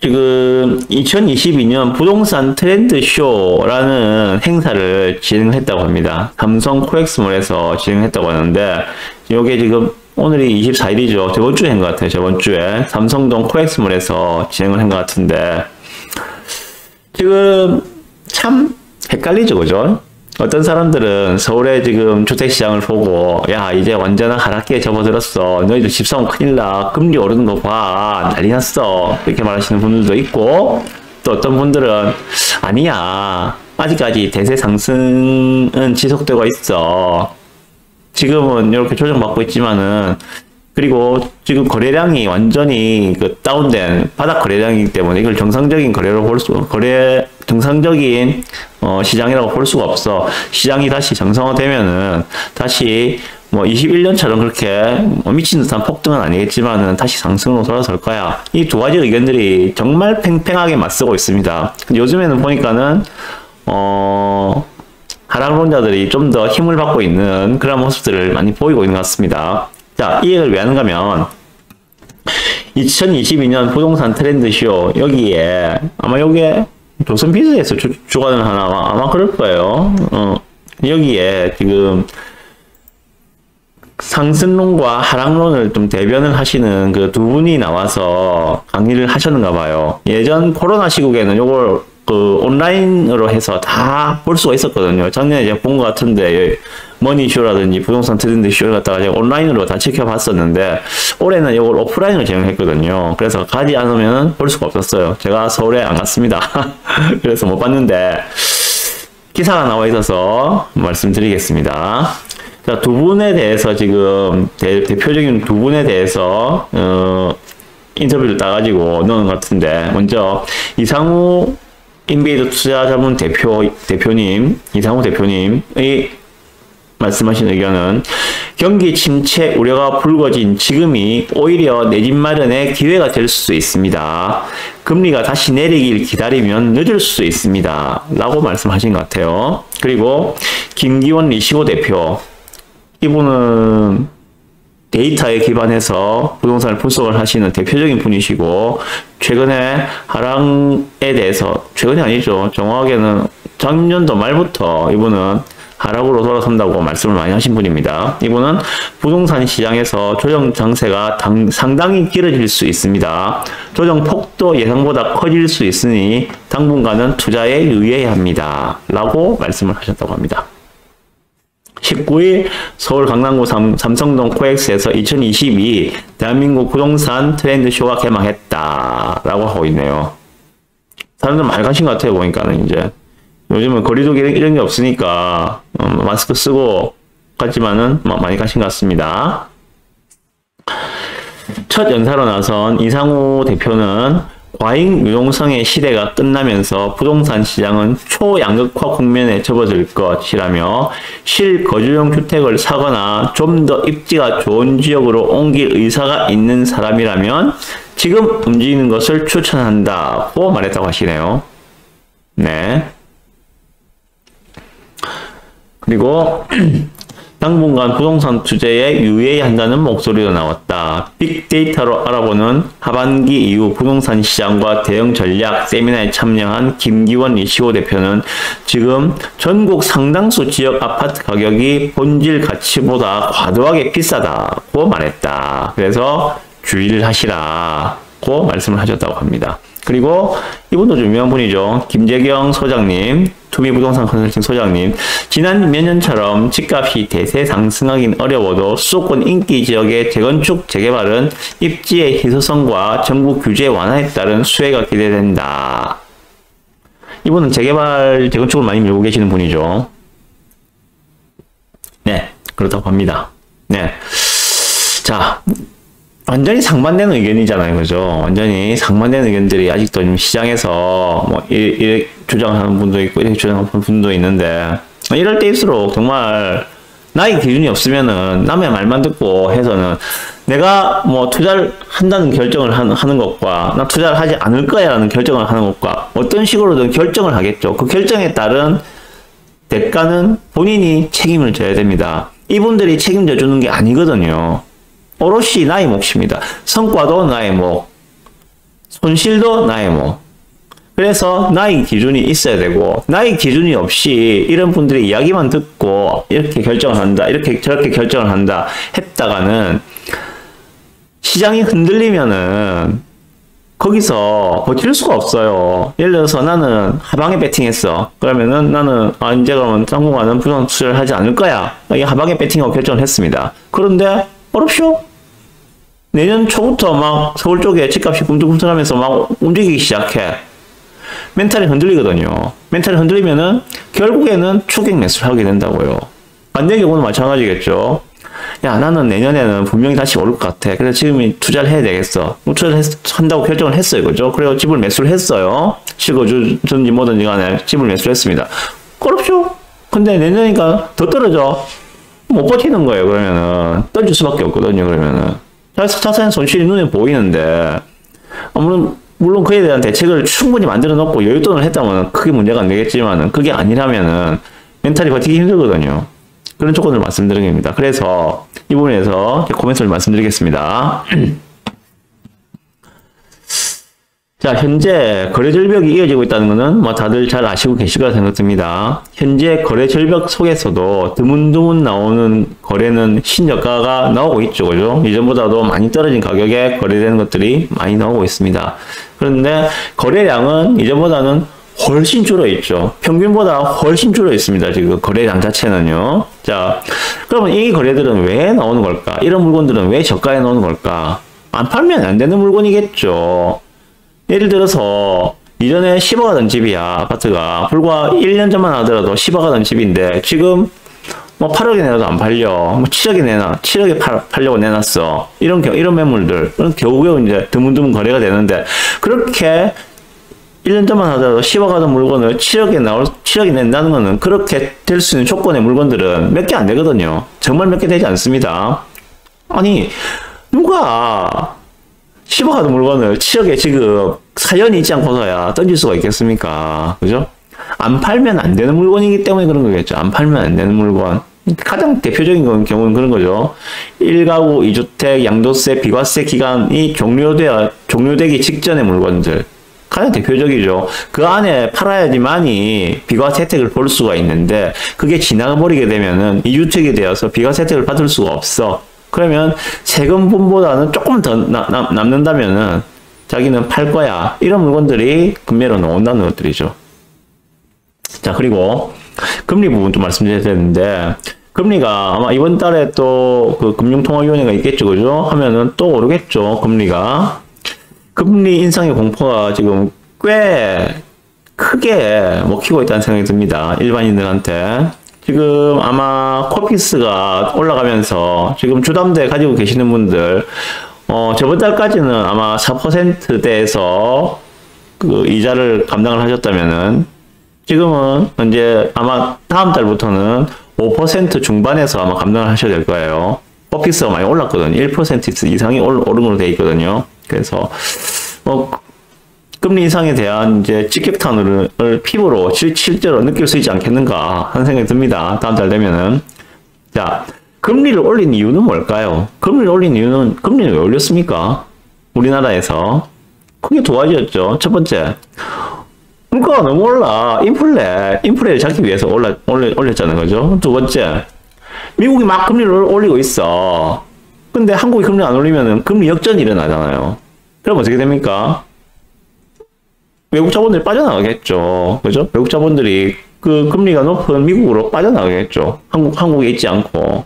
지금 2022년 부동산 트렌드 쇼라는 행사를 진행했다고 합니다. 삼성 코엑스몰에서 진행했다고 하는데, 이게 지금 오늘이 24일이죠. 저번 주에 한 것 같아요. 저번 주에 삼성동 코엑스몰에서 진행을 한 것 같은데, 지금 참 헷갈리죠, 그죠? 어떤 사람들은 서울의 지금 주택시장을 보고, 야, 이제 완전한 하락기에 접어들었어. 너희들 집 사면 큰일 나. 금리 오르는 거 봐. 난리 났어. 이렇게 말하시는 분들도 있고, 또 어떤 분들은, 아니야. 아직까지 대세 상승은 지속되고 있어. 지금은 이렇게 조정받고 있지만은, 그리고 지금 거래량이 완전히 그 다운된 바닥 거래량이기 때문에 이걸 정상적인 거래로 정상적인 시장이라고 볼 수가 없어. 시장이 다시 정상화되면은 다시 뭐 21년처럼 그렇게 미친 듯한 폭등은 아니겠지만은 다시 상승으로 돌아설 거야. 이 두 가지 의견들이 정말 팽팽하게 맞서고 있습니다. 근데 요즘에는 보니까는 하락론자들이 좀 더 힘을 받고 있는 그런 모습들을 많이 보이고 있는 것 같습니다. 자, 이 얘기를 왜 하는가 하면 2022년 부동산 트렌드쇼 여기에 아마 요게 조선비즈에서 주관을 하나 아마 그럴 거예요. 여기에 지금 상승론과 하락론을 좀 대변을 하시는 그 두 분이 나와서 강의를 하셨는가 봐요. 예전 코로나 시국에는 요걸 그 온라인으로 해서 다 볼 수가 있었거든요. 작년에 제가 본 것 같은데 머니쇼라든지 부동산 트렌드 쇼를 갖다가 제가 온라인으로 다 지켜봤었는데 올해는 이걸 오프라인으로 진행했거든요. 그래서 가지 않으면 볼 수가 없었어요. 제가 서울에 안 갔습니다. 그래서 못 봤는데 기사가 나와 있어서 말씀드리겠습니다. 자, 두 분에 대해서 지금 대표적인 두 분에 대해서 인터뷰를 따가지고 넣은 것 같은데, 먼저 이상우 인베이드 투자자문 대표님, 이상우 대표님의 말씀하신 의견은 경기 침체 우려가 불거진 지금이 오히려 내 집 마련의 기회가 될 수 있습니다. 금리가 다시 내리길 기다리면 늦을 수 있습니다. 라고 말씀하신 것 같아요. 그리고 김기원 리시고 대표, 이분은 데이터에 기반해서 부동산을 분석을 하시는 대표적인 분이시고, 최근에 하락에 대해서, 최근이 아니죠. 정확하게는 작년도 말부터 이분은 하락으로 돌아선다고 말씀을 많이 하신 분입니다. 이분은 부동산 시장에서 조정 장세가 상당히 길어질 수 있습니다. 조정 폭도 예상보다 커질 수 있으니 당분간은 투자에 유의해야 합니다. 라고 말씀을 하셨다고 합니다. 19일 서울 강남구 삼성동 코엑스에서 2022 대한민국 부동산 트렌드쇼가 개막했다 라고 하고 있네요. 사람들 많이 가신 것 같아요. 보니까는 이제 요즘은 거리두기 이런 게 없으니까 마스크 쓰고 갔지만은 많이 가신 것 같습니다. 첫 연사로 나선 이상우 대표는 과잉 유동성의 시대가 끝나면서 부동산 시장은 초양극화 국면에 접어들 것이라며 실거주용 주택을 사거나 좀 더 입지가 좋은 지역으로 옮길 의사가 있는 사람이라면 지금 움직이는 것을 추천한다고 말했다고 하시네요. 네. 그리고 당분간 부동산 투자에 유의해야 한다는 목소리도 나왔다. 빅데이터로 알아보는 하반기 이후 부동산 시장과 대응 전략 세미나에 참여한 김기원 리시고 대표는 지금 전국 상당수 지역 아파트 가격이 본질 가치보다 과도하게 비싸다고 말했다. 그래서 주의를 하시라고 말씀을 하셨다고 합니다. 그리고 이분도 좀 유명한 분이죠. 김재경 소장님, 투미부동산 컨설팅 소장님. 지난 몇 년처럼 집값이 대세 상승하긴 어려워도 수도권 인기 지역의 재건축, 재개발은 입지의 희소성과 정부 규제 완화에 따른 수혜가 기대된다. 이분은 재개발, 재건축을 많이 밀고 계시는 분이죠. 네, 그렇다고 합니다. 네. 자, 완전히 상반되는 의견이잖아요. 그죠? 완전히 상반되는 의견들이 아직도 좀 시장에서 뭐 이렇게 주장하는 분도 있고 이렇게 주장하는 분도 있는데, 이럴 때일수록 정말 나의 기준이 없으면은 남의 말만 듣고 해서는 내가 뭐 투자를 한다는 결정을 하는 것과 나 투자를 하지 않을 거야 라는 결정을 하는 것과 어떤 식으로든 결정을 하겠죠. 그 결정에 따른 대가는 본인이 책임을 져야 됩니다. 이분들이 책임져 주는 게 아니거든요. 오롯이 나의 몫입니다. 성과도 나의 몫, 손실도 나의 뭐. 그래서 나의 기준이 있어야 되고, 나의 기준이 없이 이런 분들의 이야기만 듣고 이렇게 결정을 한다, 이렇게 저렇게 결정을 한다 했다가는 시장이 흔들리면은 거기서 버틸 수가 없어요. 예를 들어서 나는 하방에 배팅했어. 그러면은 나는 이제 그러면 당분간은 부동 투자를 하지 않을 거야. 이 하방에 배팅하고 결정을 했습니다. 그런데 어렵쇼? 내년 초부터 막 서울 쪽에 집값이 꿈틀꿈틀하면서 막 움직이기 시작해. 멘탈이 흔들리거든요. 멘탈이 흔들리면은 결국에는 추격 매수를 하게 된다고요. 반대 경우는 마찬가지겠죠. 야, 나는 내년에는 분명히 다시 오를 것 같아. 그래서 지금 투자를 해야 되겠어. 투자를 한다고 결정을 했어요. 그죠? 그래서 집을 매수를 했어요. 실거주든지 뭐든지 간에 집을 매수를 했습니다. 어렵죠? 근데 내년이니까 더 떨어져. 못 버티는 거예요. 그러면은. 던질 수밖에 없거든요. 그러면은. 자산 손실이 눈에 보이는데, 물론 그에 대한 대책을 충분히 만들어 놓고 여윳돈을 했다면 크게 문제가 안 되겠지만은, 그게 아니라면은 멘탈이 버티기 힘들거든요. 그런 조건을 말씀드립니다. 그래서 이 부분에서 코멘트를 말씀드리겠습니다. 자, 현재 거래 절벽이 이어지고 있다는 것은 뭐 다들 잘 아시고 계실 거라 생각됩니다. 현재 거래 절벽 속에서도 드문드문 나오는 거래는 신저가가 나오고 있죠. 그죠? 이전보다도 많이 떨어진 가격에 거래되는 것들이 많이 나오고 있습니다. 그런데 거래량은 이전보다는 훨씬 줄어 있죠. 평균보다 훨씬 줄어 있습니다. 지금 거래량 자체는요. 자, 그러면 이 거래들은 왜 나오는 걸까? 이런 물건들은 왜 저가에 나오는 걸까? 안 팔면 안 되는 물건이겠죠. 예를 들어서 이전에 10억 하던 집이야. 아파트가 불과 1년 전만 하더라도 10억 하던 집인데 지금 뭐 8억에 내놔도 안 팔려. 뭐 7억에 팔려고 내놨어. 이런 매물들, 겨우겨우 이제 드문드문 거래가 되는데, 그렇게 1년 전만 하더라도 10억 하던 물건을 7억에 낸다는 거는, 그렇게 될 수 있는 조건의 물건들은 몇 개 안 되거든요. 정말 몇 개 되지 않습니다. 아니, 누가 10억 하던 물건을 7억에 지금 사연이 있지 않고서야 던질 수가 있겠습니까? 그죠? 안 팔면 안 되는 물건이기 때문에 그런 거겠죠. 안 팔면 안 되는 물건. 가장 대표적인 경우는 그런 거죠. 1가구 2주택 양도세 비과세 기간이 종료되기 직전의 물건들. 가장 대표적이죠. 그 안에 팔아야지만이 비과세 혜택을 볼 수가 있는데, 그게 지나가버리게 되면은 2주택이 되어서 비과세 혜택을 받을 수가 없어. 그러면 세금분보다는 조금 더 남는다면은 자기는 팔 거야. 이런 물건들이 금매로 나온다는 것들이죠. 자, 그리고 금리 부분도 말씀드려야 되는데, 금리가 아마 이번 달에 또 그 금융통화위원회가 있겠죠. 그죠? 하면은 또 오르겠죠. 금리가. 금리 인상의 공포가 지금 꽤 크게 먹히고 있다는 생각이 듭니다. 일반인들한테. 지금 아마 코피스가 올라가면서 지금 주담대 가지고 계시는 분들, 저번 달까지는 아마 4%대에서 그 이자를 감당을 하셨다면은, 지금은 이제 아마 다음 달부터는 5% 중반에서 아마 감당을 하셔야 될 거예요. 코피스가 많이 올랐거든요. 1% 이상이 오른 걸로 되어 있거든요. 그래서 금리 인상에 대한 이제 직격탄을 피부로 실제로 느낄 수 있지 않겠는가 하는 생각이 듭니다. 다음 달 되면은. 자, 금리를 올린 이유는 뭘까요? 금리를 올린 이유는, 금리를 왜 올렸습니까? 우리나라에서. 크게 두 가지였죠. 첫 번째, 물가가 너무 올라. 인플레를 잡기 위해서 올렸잖아요. 그죠? 두 번째, 미국이 막 금리를 올리고 있어. 근데 한국이 금리 안 올리면은 금리 역전이 일어나잖아요. 그럼 어떻게 됩니까? 외국 자본들이 빠져나가겠죠. 그죠? 외국 자본들이 그 금리가 높은 미국으로 빠져나가겠죠. 한국에 있지 않고.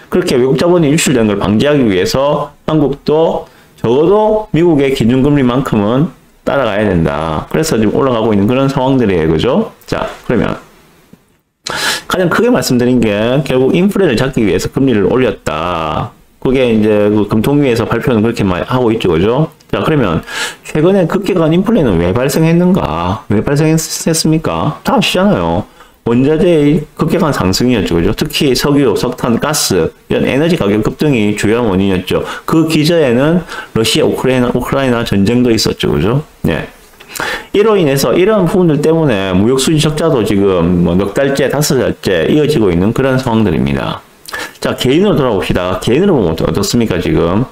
그렇게 외국 자본이 유출되는 걸 방지하기 위해서 한국도 적어도 미국의 기준금리만큼은 따라가야 된다. 그래서 지금 올라가고 있는 그런 상황들이에요. 그죠? 자, 그러면 가장 크게 말씀드린 게 결국 인플레를 잡기 위해서 금리를 올렸다. 그게 이제 그 금통위에서 발표는 그렇게 많이 하고 있죠. 그죠? 자, 그러면 최근에 급격한 인플레는 왜 발생했는가? 왜 발생했습니까? 다 아시잖아요. 원자재의 급격한 상승이었죠. 그죠? 특히 석유, 석탄, 가스, 이런 에너지 가격 급등이 주요한 원인이었죠. 그 기저에는 러시아, 우크라이나 전쟁도 있었죠. 그죠? 네. 이로 인해서 이런 부분들 때문에 무역수지 적자도 지금 뭐 넉 달째, 5달째 이어지고 있는 그런 상황들입니다. 자, 개인으로 돌아봅시다. 개인으로 보면 어떻습니까, 지금?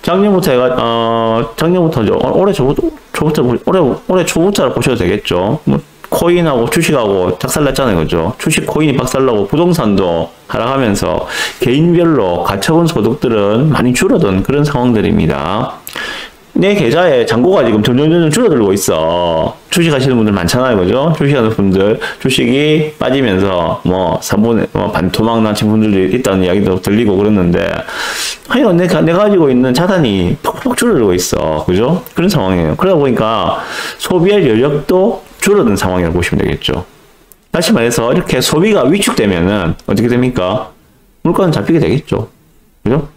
작년부터 작년부터죠. 올해 초부터 보셔도 되겠죠. 뭐 코인하고 주식하고 작살났잖아요, 그죠? 주식 코인이 박살나고 부동산도 하락하면서 개인별로 가처분 소득들은 많이 줄어든 그런 상황들입니다. 내 계좌에 잔고가 지금 점점 줄어들고 있어. 주식 하시는 분들 많잖아요, 그죠? 주식하는 분들, 주식이 빠지면서 반토막 나신 분들이 있다는 이야기도 들리고 그러는데, 하여간 내가 가지고 있는 자산이 퍽퍽 줄어들고 있어, 그죠? 그런 상황이에요. 그러다 보니까 소비할 여력도 줄어든 상황이라고 보시면 되겠죠. 다시 말해서 이렇게 소비가 위축되면은 어떻게 됩니까? 물가는 잡히게 되겠죠, 그죠?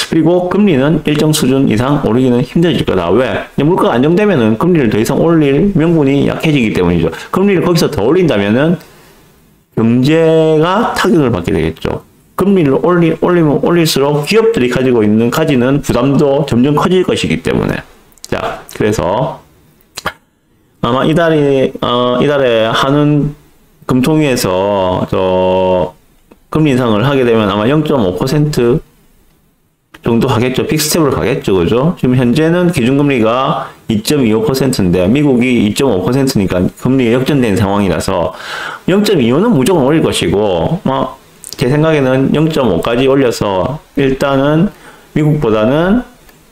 그리고 금리는 일정 수준 이상 오르기는 힘들어질 거다. 왜? 물가가 안정되면은 금리를 더 이상 올릴 명분이 약해지기 때문이죠. 금리를 거기서 더 올린다면은 경제가 타격을 받게 되겠죠. 금리를 올리면 올릴수록 기업들이 가지는 부담도 점점 커질 것이기 때문에. 자, 그래서 아마 이달에 한은 금통위에서 금리 인상을 하게 되면 아마 0.5% 정도 하겠죠. 픽스텝으로 가겠죠. 그죠? 지금 현재는 기준금리가 2.25%인데 미국이 2.5%니까 금리가 역전된 상황이라서 0.25는 무조건 올릴 것이고 제 생각에는 0.5까지 올려서 일단은 미국보다는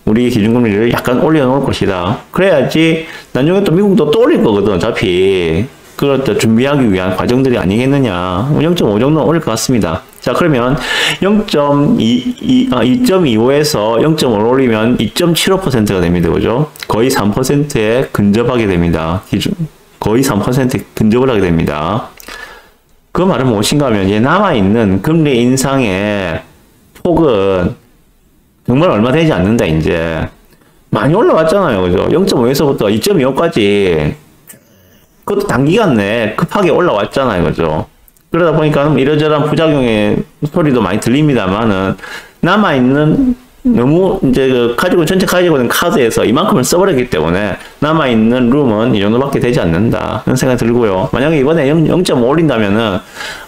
우리 기준금리를 약간 올려놓을 것이다. 그래야지 나중에 또 미국도 또 올릴 거거든. 어차피 그걸 또 준비하기 위한 과정들이 아니겠느냐. 0.5 정도는 올릴 것 같습니다. 자, 그러면 2.25에서 0.5를 올리면 2.75%가 됩니다. 그죠? 거의 3%에 근접하게 됩니다. 거의 3%에 근접을 하게 됩니다. 그 말은 무엇인가 하면 이제 남아있는 금리 인상의 폭은 정말 얼마 되지 않는다, 이제. 많이 올라왔잖아요. 그죠? 0.5에서부터 2.25까지 그것도 단기간 내에 급하게 올라왔잖아요. 그죠? 그러다 보니까 이러저러한 부작용의 소리도 많이 들립니다만은 남아있는 너무 이제 전체 가지고 있는 카드에서 이만큼을 써버렸기 때문에 남아있는 룸은 이 정도밖에 되지 않는다. 그런 생각이 들고요. 만약에 이번에 0.5 올린다면은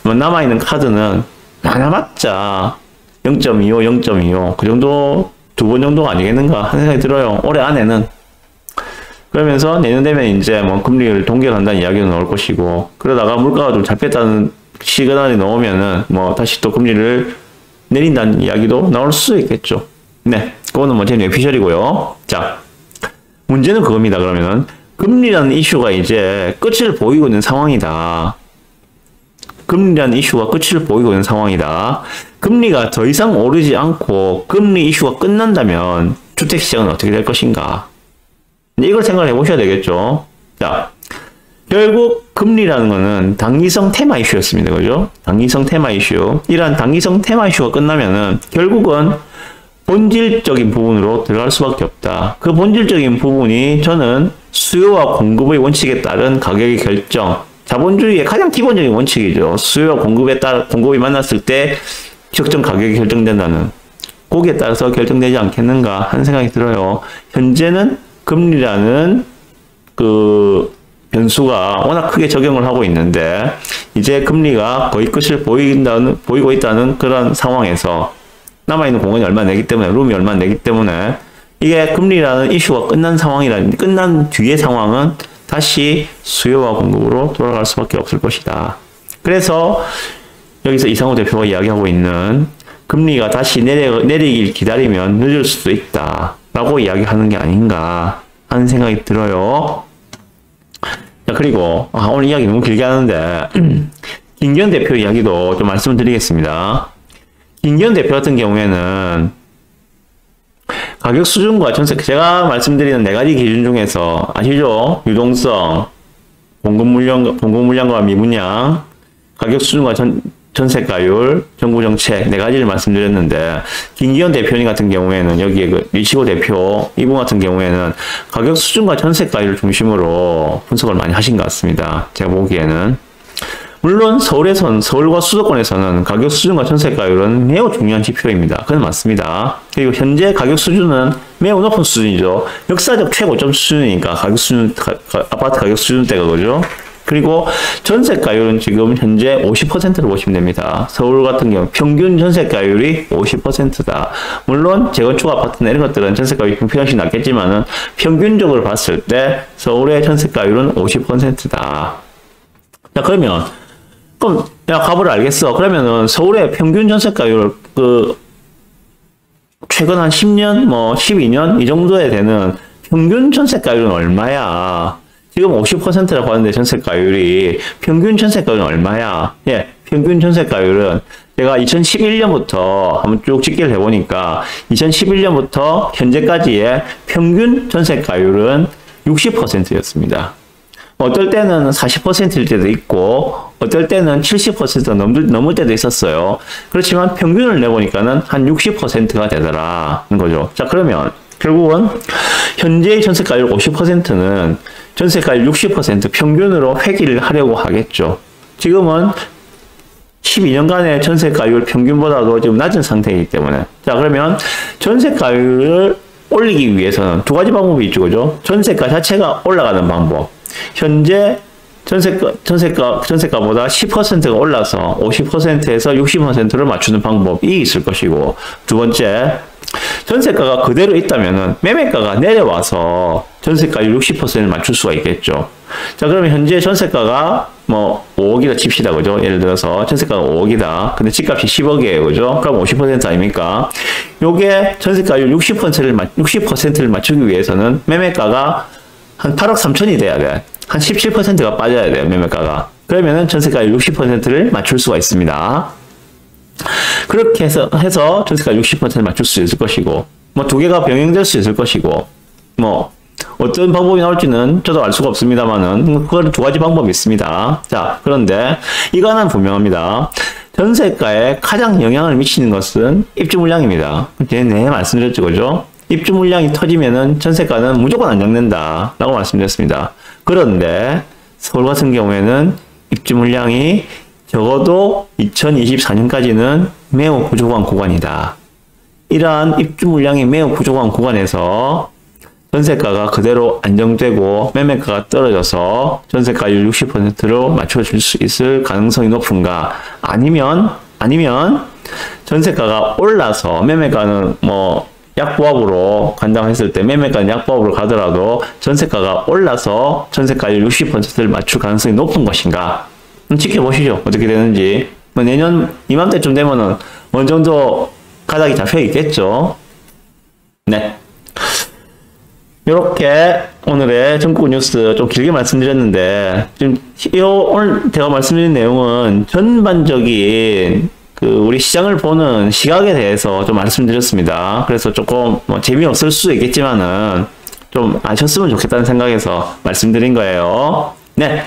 남아있는 카드는 많아봤자 0.25, 0.25 그 정도 두 번 정도가 아니겠는가 하는 생각이 들어요. 올해 안에는. 그러면서 내년 되면 이제 금리를 동결한다는 이야기도 나올 것이고, 그러다가 물가가 좀 잡혔다는 시그널이 나오면은 다시 또 금리를 내린다는 이야기도 나올 수 있겠죠. 네, 그거는 제 뇌피셜이고요. 자, 문제는 그겁니다. 그러면은 금리라는 이슈가 이제 끝을 보이고 있는 상황이다. 금리라는 이슈가 끝을 보이고 있는 상황이다. 금리가 더 이상 오르지 않고 금리 이슈가 끝난다면 주택시장은 어떻게 될 것인가? 이걸 생각을 해보셔야 되겠죠. 자, 결국 금리라는 거는 단기성 테마 이슈였습니다. 그죠? 단기성 테마 이슈. 이러한 단기성 테마 이슈가 끝나면은 결국은 본질적인 부분으로 들어갈 수밖에 없다. 그 본질적인 부분이 저는 수요와 공급의 원칙에 따른 가격의 결정. 자본주의의 가장 기본적인 원칙이죠. 수요와 공급에 따라 공급이 만났을 때 적정 가격이 결정된다는. 거기에 따라서 결정되지 않겠는가 하는 생각이 들어요. 현재는 금리라는 그 변수가 워낙 크게 적용을 하고 있는데 이제 금리가 거의 끝을 보이고 있다는 그런 상황에서 남아있는 공간이 얼마 내기 때문에 룸이 얼마 내기 때문에 이게 금리라는 이슈가 끝난 뒤의 상황은 다시 수요와 공급으로 돌아갈 수밖에 없을 것이다. 그래서 여기서 이상호 대표가 이야기하고 있는 금리가 다시 내리길 기다리면 늦을 수도 있다 라고 이야기하는 게 아닌가 하는 생각이 들어요. 자, 그리고 오늘 이야기 너무 길게 하는데 김기현 대표 이야기도 좀 말씀을 드리겠습니다. 김기현 대표 같은 경우에는 가격 수준과 전세, 제가 말씀드리는 4가지 기준 중에서 아시죠? 유동성, 공급 물량과 미분양, 가격 수준과 전세가율, 정부 정책 4가지를 말씀드렸는데 김기현 대표님 같은 경우에는 여기에 그 리치고 대표 이분 같은 경우에는 가격 수준과 전세가율을 중심으로 분석을 많이 하신 것 같습니다. 제가 보기에는. 물론 서울과 수도권에서는 가격 수준과 전세가율은 매우 중요한 지표입니다. 그건 맞습니다. 그리고 현재 가격 수준은 매우 높은 수준이죠. 역사적 최고점 수준이니까 아파트 가격 수준대가 그죠? 그리고 전세가율은 지금 현재 50%로 보시면 됩니다. 서울 같은 경우 평균 전세가율이 50%다. 물론 재건축 아파트나 이런 것들은 전세가율이 평균씩 낮겠지만은 평균적으로 봤을 때 서울의 전세가율은 50%다. 자, 그럼 야, 가보를 알겠어. 그러면은 서울의 평균 전세가율 최근 한 10년, 12년 이 정도에 되는 평균 전세가율은 얼마야? 지금 50%라고 하는데 전세가율이 평균 전세가율은 얼마야? 예, 평균 전세가율은 제가 2011년부터 한번 쭉 집계를 해보니까 2011년부터 현재까지의 평균 전세가율은 60%였습니다. 어떨 때는 40%일 때도 있고 어떨 때는 70%가 넘을 때도 있었어요. 그렇지만 평균을 내보니까는 한 60%가 되더라는 거죠. 자, 그러면 결국은 현재의 전세가율 50%는 전세가율 60% 평균으로 회귀를 하려고 하겠죠. 지금은 12년간의 전세가율 평균보다도 지금 낮은 상태이기 때문에. 자, 그러면 전세가율을 올리기 위해서는 두 가지 방법이 있죠. 그죠? 전세가 자체가 올라가는 방법. 현재 전세가보다 10%가 올라서 50%에서 60%를 맞추는 방법이 있을 것이고, 두 번째, 전세가가 그대로 있다면은 매매가가 내려와서 전세가율 60%를 맞출 수가 있겠죠. 자, 그러면 현재 전세가가 5억이다 칩시다. 그죠? 예를 들어서 전세가가 5억이다. 근데 집값이 10억이에요. 그죠? 그럼 50% 아닙니까? 요게 전세가율 60%를 맞추기 위해서는 매매가가 한 8억 3천이 돼야 돼. 한 17%가 빠져야 돼요, 매매가가. 그러면은 전세가율 60%를 맞출 수가 있습니다. 그렇게 해서 전세가율 60%를 맞출 수 있을 것이고, 두 개가 병행될 수 있을 것이고, 어떤 방법이 나올지는 저도 알 수가 없습니다만은, 그건 두 가지 방법이 있습니다. 자, 그런데 이거는 분명합니다. 전세가에 가장 영향을 미치는 것은 입주 물량입니다. 네, 말씀드렸죠, 그죠? 입주 물량이 터지면은 전세가는 무조건 안정된다 라고 말씀드렸습니다. 그런데 서울 같은 경우에는 입주 물량이 적어도 2024년까지는 매우 부족한 구간이다. 이러한 입주 물량이 매우 부족한 구간에서 전세가가 그대로 안정되고 매매가가 떨어져서 전세가율 60%로 맞춰줄 수 있을 가능성이 높은가? 아니면 전세가가 올라서 매매가는 약보합으로 간다고 했을 때 매매가는 약보합으로 가더라도 전세가가 올라서 전세가율 60%를 맞출 가능성이 높은 것인가? 지켜보시죠. 어떻게 되는지. 내년 이맘때쯤 되면은 어느 정도 가닥이 잡혀 있겠죠. 네. 이렇게 오늘의 전국 뉴스 좀 길게 말씀드렸는데, 지금 오늘 제가 말씀드린 내용은 전반적인 우리 시장을 보는 시각에 대해서 좀 말씀드렸습니다. 그래서 조금 재미없을 수도 있겠지만은 좀 아셨으면 좋겠다는 생각에서 말씀드린 거예요. 네.